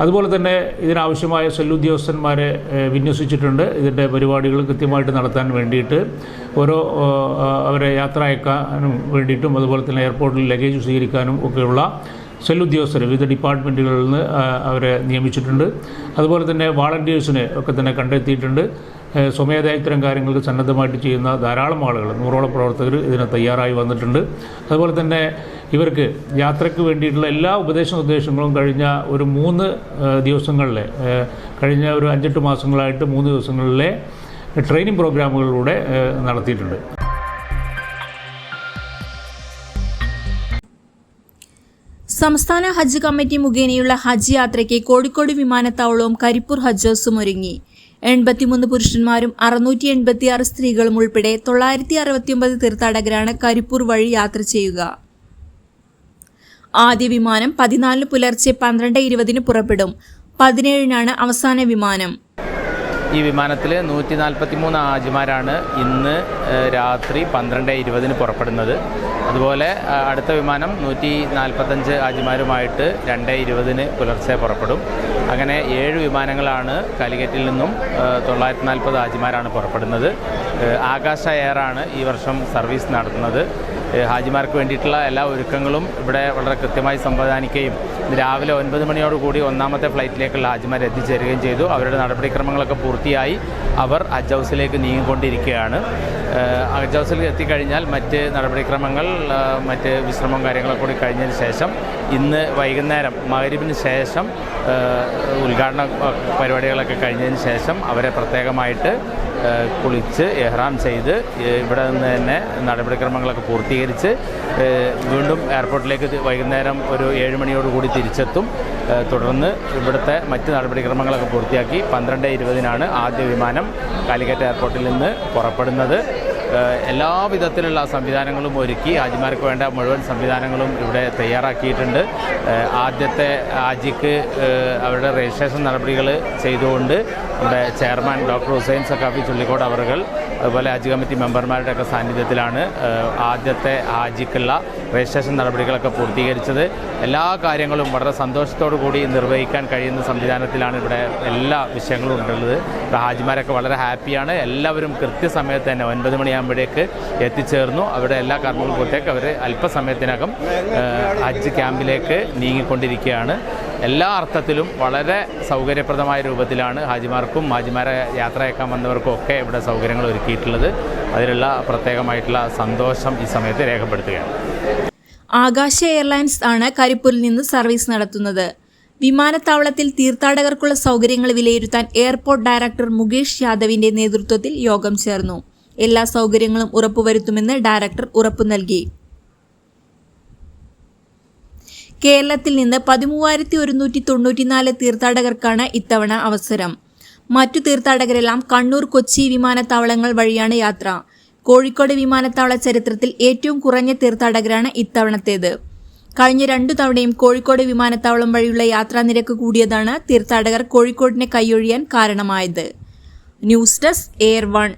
അതുപോലെ തന്നെ ഇതിനാവശ്യമായ സെൽ ഉദ്യോഗസ്ഥന്മാരെ വിന്യസിച്ചിട്ടുണ്ട്. ഇതിൻ്റെ പരിപാടികൾ കൃത്യമായിട്ട് നടത്താൻ വേണ്ടിയിട്ട് അവരെ യാത്ര അയക്കാനും വേണ്ടിയിട്ടും അതുപോലെ തന്നെ എയർപോർട്ടിൽ ലഗേജ് സ്വീകരിക്കാനും ഒക്കെയുള്ള സെൽ ഉദ്യോഗസ്ഥർ വിവിധ ഡിപ്പാർട്ട്മെൻറ്റുകളിൽ നിന്ന് അവരെ നിയമിച്ചിട്ടുണ്ട്. അതുപോലെ തന്നെ വാളണ്ടിയേഴ്സിനെ ഒക്കെ തന്നെ കണ്ടെത്തിയിട്ടുണ്ട്. സ്വമേധയാ ഇത്തരം കാര്യങ്ങൾക്ക് സന്നദ്ധമായിട്ട് ചെയ്യുന്ന ധാരാളം ആളുകൾ 100ഓളം പ്രവർത്തകർ ഇതിന് തയ്യാറായി വന്നിട്ടുണ്ട്. അതുപോലെ തന്നെ ഇവർക്ക് യാത്രയ്ക്ക് വേണ്ടിയിട്ടുള്ള എല്ലാ നിർദ്ദേശങ്ങളും കഴിഞ്ഞ ഒരു 3 ദിവസങ്ങളിലെ കഴിഞ്ഞ ഒരു 5-8 മാസങ്ങളായിട്ട് 3 ദിവസങ്ങളിലെ ട്രെയിനിങ് പ്രോഗ്രാമുകളിലൂടെ നടത്തിയിട്ടുണ്ട്. സംസ്ഥാന ഹജ്ജ് കമ്മിറ്റി മുഖേനയുള്ള ഹജ്ജ് യാത്രയ്ക്ക് കോഴിക്കോട് വിമാനത്താവളവും കരിപ്പൂർ ഹജ്ജ് ഹൗസും ഒരുങ്ങി. 83 പുരുഷന്മാരും 686 സ്ത്രീകളും ഉൾപ്പെടെ 969 തീർത്ഥാടകരാണ് കരിപ്പൂർ വഴി യാത്ര ചെയ്യുക. ആദ്യ വിമാനം 14 പുലർച്ചെ 12:20 പുറപ്പെടും. 17-നാണ് അവസാന വിമാനം. ഈ വിമാനത്തിൽ 143 ഹാജിമാരാണ് ഇന്ന് രാത്രി 12:20 പുറപ്പെടുന്നത്. അതുപോലെ അടുത്ത വിമാനം 145 ഹാജിമാരുമായിട്ട് 2:20 പുലർച്ചെ പുറപ്പെടും. അങ്ങനെ 7 വിമാനങ്ങളാണ് കാലിക്കറ്റിൽ നിന്നും 940 ഹാജിമാരാണ് പുറപ്പെടുന്നത്. ആകാശ എയറാണ് ഈ വർഷം സർവീസ് നടത്തുന്നത്. ഹാജിമാർക്ക് വേണ്ടിയിട്ടുള്ള എല്ലാ ഒരുക്കങ്ങളും ഇവിടെ വളരെ കൃത്യമായി സംവിധാനിക്കുകയും രാവിലെ 9 മണിയോടുകൂടി 1ാമത്തെ ഫ്ലൈറ്റിലേക്കുള്ള ഹാജിമാർ എത്തിച്ചേരുകയും ചെയ്തു. അവരുടെ നടപടിക്രമങ്ങളൊക്കെ പൂർത്തിയായി അവർ ഹജ്ജ് ഹൗസിലേക്ക് നീങ്ങിക്കൊണ്ടിരിക്കുകയാണ്. ഹജ്ജ് ഹൗസിൽ എത്തിക്കഴിഞ്ഞാൽ മറ്റ് നടപടിക്രമങ്ങൾ മറ്റ് വിശ്രമം കാര്യങ്ങളൊക്കെ കൂടി കഴിഞ്ഞതിന് ശേഷം ഇന്ന് വൈകുന്നേരം മഗ്‌രിബിന് ശേഷം ഉദ്ഘാടന പരിപാടികളൊക്കെ കഴിഞ്ഞതിന് ശേഷം അവരെ പ്രത്യേകമായിട്ട് കുളിച്ച് ഇഹ്റാം ചെയ്ത് ഇവിടെ നിന്ന് തന്നെ നടപടിക്രമങ്ങളൊക്കെ പൂർത്തീകരിച്ച് വീണ്ടും എയർപോർട്ടിലേക്ക് വൈകുന്നേരം ഒരു 7 മണിയോടുകൂടി തിരിച്ചെത്തും. തുടർന്ന് ഇവിടുത്തെ മറ്റ് നടപടിക്രമങ്ങളൊക്കെ പൂർത്തിയാക്കി 12:20 ആദ്യ വിമാനം കാലിക്കറ്റ് എയർപോർട്ടിൽ നിന്ന് പുറപ്പെടുന്നത്. എല്ലാവിധത്തിലുള്ള സംവിധാനങ്ങളും ഒരുക്കി ഹാജിമാർക്ക് വേണ്ട മുഴുവൻ സംവിധാനങ്ങളും ഇവിടെ തയ്യാറാക്കിയിട്ടുണ്ട്. ആദ്യത്തെ ഹാജിക്ക് അവരുടെ രജിസ്ട്രേഷൻ നടപടികൾ ചെയ്തുകൊണ്ട് ഇവിടെ ചെയർമാൻ ഡോക്ടർ ഹുസൈൻ സഖാഫി ചുള്ളിക്കോട് അവർകൾ അതുപോലെ ഹജ്ജ് കമ്മിറ്റി മെമ്പർമാരുടെയൊക്കെ സാന്നിധ്യത്തിലാണ് ആദ്യത്തെ ഹാജിക്കുള്ള രജിസ്ട്രേഷൻ നടപടികളൊക്കെ പൂർത്തീകരിച്ചത്. എല്ലാ കാര്യങ്ങളും വളരെ സന്തോഷത്തോടു കൂടി നിർവഹിക്കാൻ കഴിയുന്ന സംവിധാനത്തിലാണ് ഇവിടെ എല്ലാ വിഷയങ്ങളും ഉള്ളത്. ഹാജിമാരൊക്കെ വളരെ ഹാപ്പിയാണ്. എല്ലാവരും കൃത്യസമയത്ത് തന്നെ 9 മണിയാകുമ്പോഴേക്ക് എത്തിച്ചേർന്നു. അവിടെ എല്ലാ കർമ്മങ്ങളും പൂർത്തിയാക്കി അവർ അല്പസമയത്തിനകം ഹജ്ജ് ക്യാമ്പിലേക്ക് നീങ്ങിക്കൊണ്ടിരിക്കുകയാണ്. എല്ലാ അർത്ഥത്തിലും വളരെ സൗകര്യപ്രദമായ രൂപത്തിലാണ് ഹാജിമാർക്കും ഹാജിമാരെ യാത്ര അയക്കാൻ വന്നവർക്കും ഒക്കെ ഇവിടെ സൗകര്യങ്ങൾ ഒരുക്കിയിട്ടുള്ളത്. അതിലുള്ള പ്രത്യേകമായിട്ടുള്ള സന്തോഷം ഈ സമയത്ത് രേഖപ്പെടുത്തുകയാണ്. ആകാശ എയർലൈൻസ് ആണ് കരിപ്പൂരിൽ നിന്ന് സർവീസ് നടത്തുന്നത്. വിമാനത്താവളത്തിൽ തീർത്ഥാടകർക്കുള്ള സൗകര്യങ്ങൾ വിലയിരുത്താൻ എയർപോർട്ട് ഡയറക്ടർ മുകേഷ് യാദവിന്റെ നേതൃത്വത്തിൽ യോഗം ചേർന്നു. എല്ലാ സൗകര്യങ്ങളും ഉറപ്പുവരുത്തുമെന്ന് ഡയറക്ടർ ഉറപ്പു നൽകി. കേരളത്തിൽ നിന്ന് 13,194 തീർത്ഥാടകർക്കാണ് ഇത്തവണ അവസരം. മറ്റു തീർത്ഥാടകരെല്ലാം കണ്ണൂർ, കൊച്ചി വിമാനത്താവളങ്ങൾ വഴിയാണ് യാത്ര. കോഴിക്കോട് വിമാനത്താവള ചരിത്രത്തിൽ ഏറ്റവും കുറഞ്ഞ തീർത്ഥാടകരാണ് ഇത്തവണത്തേത്. കഴിഞ്ഞ 2 തവണയും കോഴിക്കോട് വിമാനത്താവളം വഴിയുള്ള യാത്രാനിരക്ക് കൂടിയതാണ് തീർത്ഥാടകർ കോഴിക്കോടിനെ കൈയൊഴിയാൻ കാരണമായത്. News desk air 1.